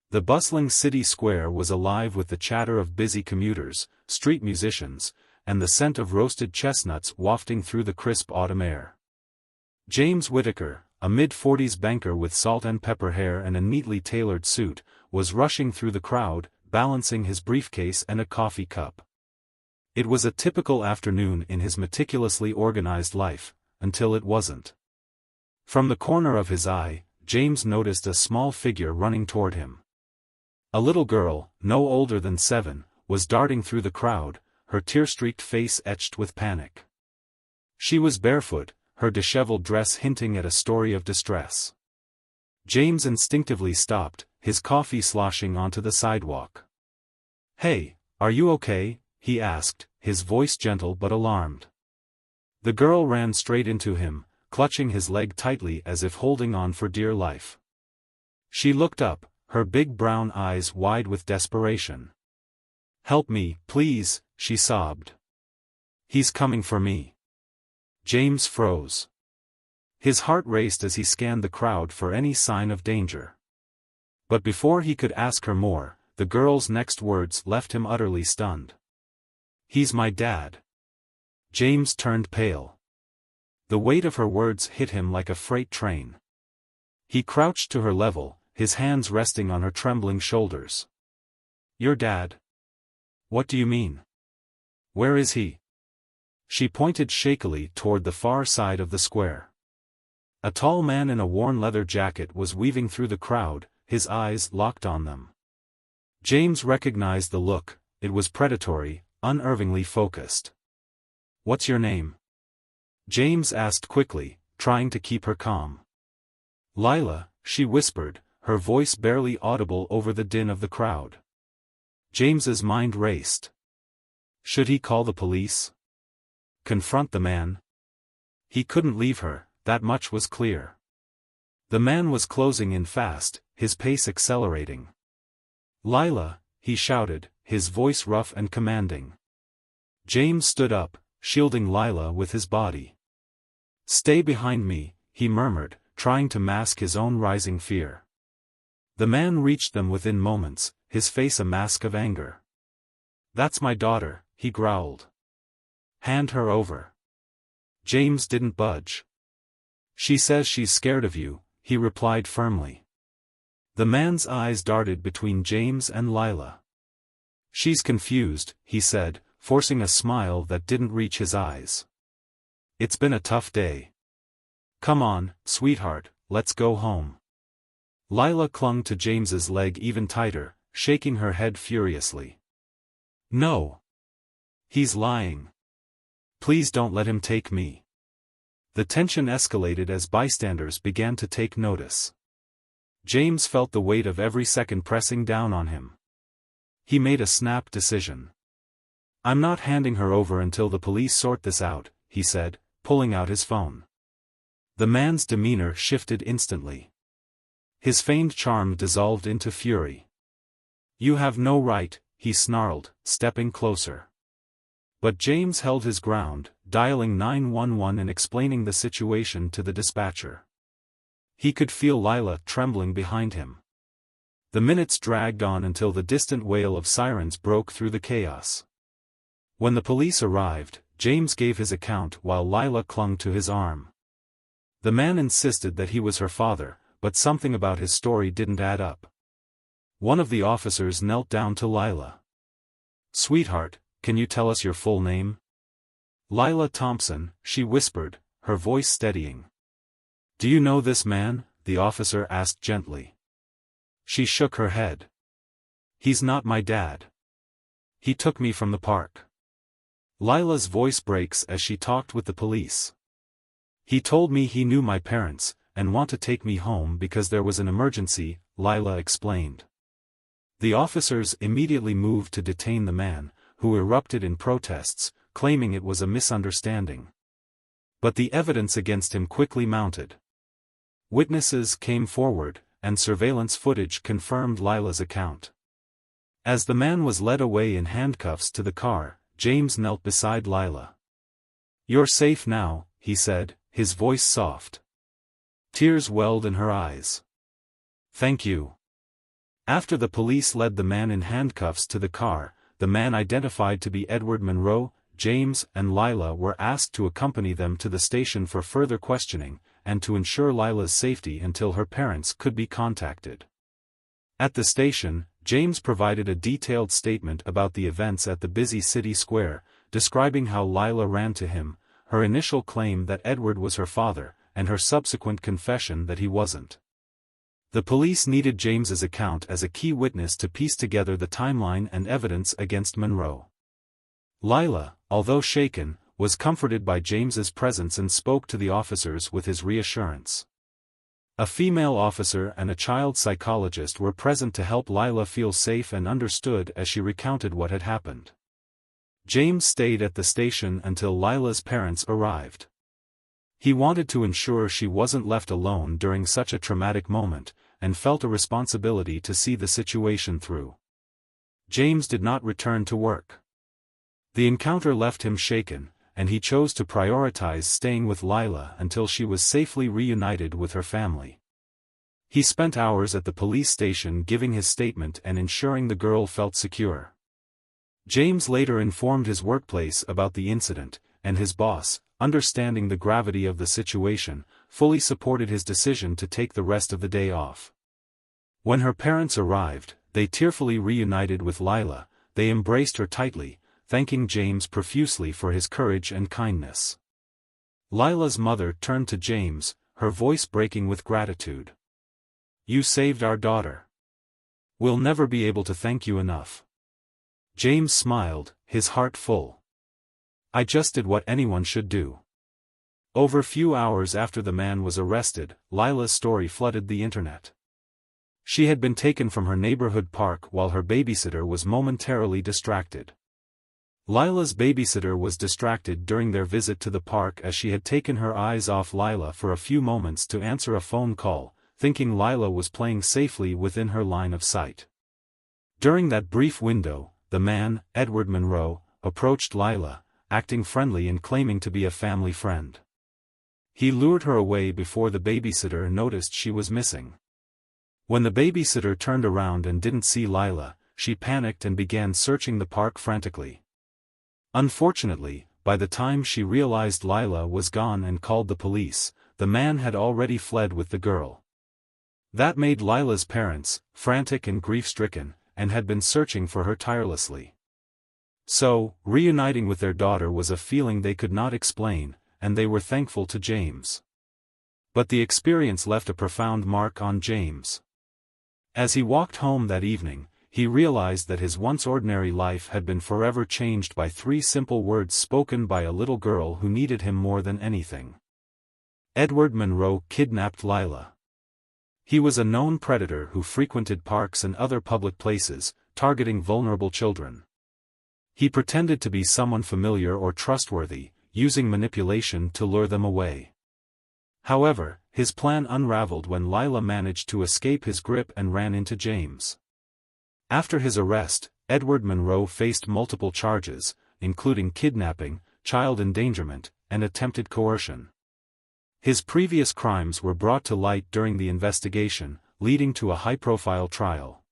The bustling city square was alive with the chatter of busy commuters, street musicians, and the scent of roasted chestnuts wafting through the crisp autumn air. James Whittaker, a mid-40s banker with salt and pepper hair and a neatly tailored suit, was rushing through the crowd, balancing his briefcase and a coffee cup. It was a typical afternoon in his meticulously organized life, until it wasn't. From the corner of his eye, James noticed a small figure running toward him. A little girl, no older than 7, was darting through the crowd, her tear-streaked face etched with panic. She was barefoot, her disheveled dress hinting at a story of distress. James instinctively stopped, his coffee sloshing onto the sidewalk. "Hey, are you okay?" he asked, his voice gentle but alarmed. The girl ran straight into him, clutching his leg tightly as if holding on for dear life. She looked up, her big brown eyes wide with desperation. "Help me, please," she sobbed. "He's coming for me." James froze. His heart raced as he scanned the crowd for any sign of danger. But before he could ask her more, the girl's next words left him utterly stunned. "He's my dad." James turned pale. The weight of her words hit him like a freight train. He crouched to her level, his hands resting on her trembling shoulders. "Your dad? What do you mean? Where is he?" She pointed shakily toward the far side of the square. A tall man in a worn leather jacket was weaving through the crowd, his eyes locked on them. James recognized the look, it was predatory, unervingly focused. "What's your name?" James asked quickly, trying to keep her calm. "Lila," she whispered, her voice barely audible over the din of the crowd. James's mind raced. Should he call the police? Confront the man? He couldn't leave her, that much was clear. The man was closing in fast, his pace accelerating. "Lila," he shouted, his voice rough and commanding. James stood up, shielding Lila with his body. "Stay behind me," he murmured, trying to mask his own rising fear. The man reached them within moments, his face a mask of anger. "That's my daughter," he growled. "Hand her over." James didn't budge. "She says she's scared of you," he replied firmly. The man's eyes darted between James and Lila. "She's confused," he said, forcing a smile that didn't reach his eyes. "It's been a tough day. Come on, sweetheart, let's go home." Lila clung to James's leg even tighter, shaking her head furiously. "No. He's lying. Please don't let him take me." The tension escalated as bystanders began to take notice. James felt the weight of every second pressing down on him. He made a snap decision. "I'm not handing her over until the police sort this out," he said, pulling out his phone. The man's demeanor shifted instantly. His feigned charm dissolved into fury. "You have no right," he snarled, stepping closer. But James held his ground, dialing 911 and explaining the situation to the dispatcher. He could feel Lila trembling behind him. The minutes dragged on until the distant wail of sirens broke through the chaos. When the police arrived, James gave his account while Lila clung to his arm. The man insisted that he was her father, but something about his story didn't add up. One of the officers knelt down to Lila. "Sweetheart, can you tell us your full name?" "Lila Thompson," she whispered, her voice steadying. "Do you know this man?" the officer asked gently. She shook her head. "He's not my dad. He took me from the park." Lila's voice breaks as she talked with the police. "He told me he knew my parents, and want to take me home because there was an emergency," Lila explained. The officers immediately moved to detain the man, who erupted in protests, claiming it was a misunderstanding. But the evidence against him quickly mounted. Witnesses came forward, and surveillance footage confirmed Lila's account. As the man was led away in handcuffs to the car, James knelt beside Lila. "You're safe now," he said, his voice soft. Tears welled in her eyes. "Thank you." After the police led the man in handcuffs to the car, the man identified to be Edward Monroe, James and Lila were asked to accompany them to the station for further questioning, and to ensure Lila's safety until her parents could be contacted. At the station, James provided a detailed statement about the events at the busy city square, describing how Lila ran to him, her initial claim that Edward was her father, and her subsequent confession that he wasn't. The police needed James's account as a key witness to piece together the timeline and evidence against Monroe. Lila, although shaken, was comforted by James's presence and spoke to the officers with his reassurance. A female officer and a child psychologist were present to help Lila feel safe and understood as she recounted what had happened. James stayed at the station until Lila's parents arrived. He wanted to ensure she wasn't left alone during such a traumatic moment, and felt a responsibility to see the situation through. James did not return to work. The encounter left him shaken, and he chose to prioritize staying with Lila until she was safely reunited with her family. He spent hours at the police station giving his statement and ensuring the girl felt secure. James later informed his workplace about the incident, and his boss, understanding the gravity of the situation, fully supported his decision to take the rest of the day off. When her parents arrived, they tearfully reunited with Lila. They embraced her tightly, thanking James profusely for his courage and kindness. Lila's mother turned to James, her voice breaking with gratitude. "You saved our daughter. We'll never be able to thank you enough." James smiled, his heart full. "I just did what anyone should do." Over few hours after the man was arrested, Lila's story flooded the internet. She had been taken from her neighborhood park while her babysitter was momentarily distracted. Lila's babysitter was distracted during their visit to the park as she had taken her eyes off Lila for a few moments to answer a phone call, thinking Lila was playing safely within her line of sight. During that brief window, the man, Edward Monroe, approached Lila, acting friendly and claiming to be a family friend. He lured her away before the babysitter noticed she was missing. When the babysitter turned around and didn't see Lila, she panicked and began searching the park frantically. Unfortunately, by the time she realized Lila was gone and called the police, the man had already fled with the girl. That made Lila's parents, frantic and grief-stricken, and had been searching for her tirelessly. So, reuniting with their daughter was a feeling they could not explain, and they were thankful to James. But the experience left a profound mark on James. As he walked home that evening, he realized that his once ordinary life had been forever changed by 3 simple words spoken by a little girl who needed him more than anything. Edward Monroe kidnapped Lila. He was a known predator who frequented parks and other public places, targeting vulnerable children. He pretended to be someone familiar or trustworthy, using manipulation to lure them away. However, his plan unraveled when Lila managed to escape his grip and ran into James. After his arrest, Edward Monroe faced multiple charges, including kidnapping, child endangerment, and attempted coercion. His previous crimes were brought to light during the investigation, leading to a high-profile trial.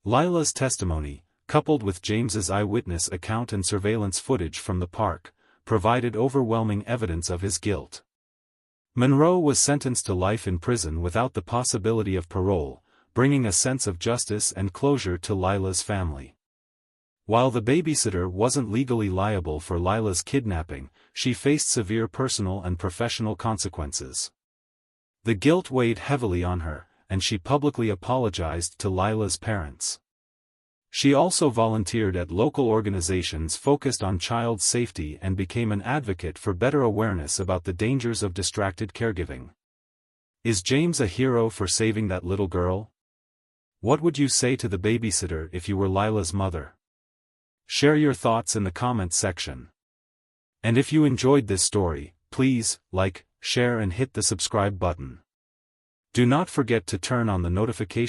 Lila's testimony, coupled with James's eyewitness account and surveillance footage from the park, provided overwhelming evidence of his guilt. Monroe was sentenced to life in prison without the possibility of parole, bringing a sense of justice and closure to Lila's family. While the babysitter wasn't legally liable for Lila's kidnapping, she faced severe personal and professional consequences. The guilt weighed heavily on her, and she publicly apologized to Lila's parents. She also volunteered at local organizations focused on child safety and became an advocate for better awareness about the dangers of distracted caregiving. Is James a hero for saving that little girl? What would you say to the babysitter if you were Lila's mother? Share your thoughts in the comments section. And if you enjoyed this story, please like, share and hit the subscribe button. Do not forget to turn on the notification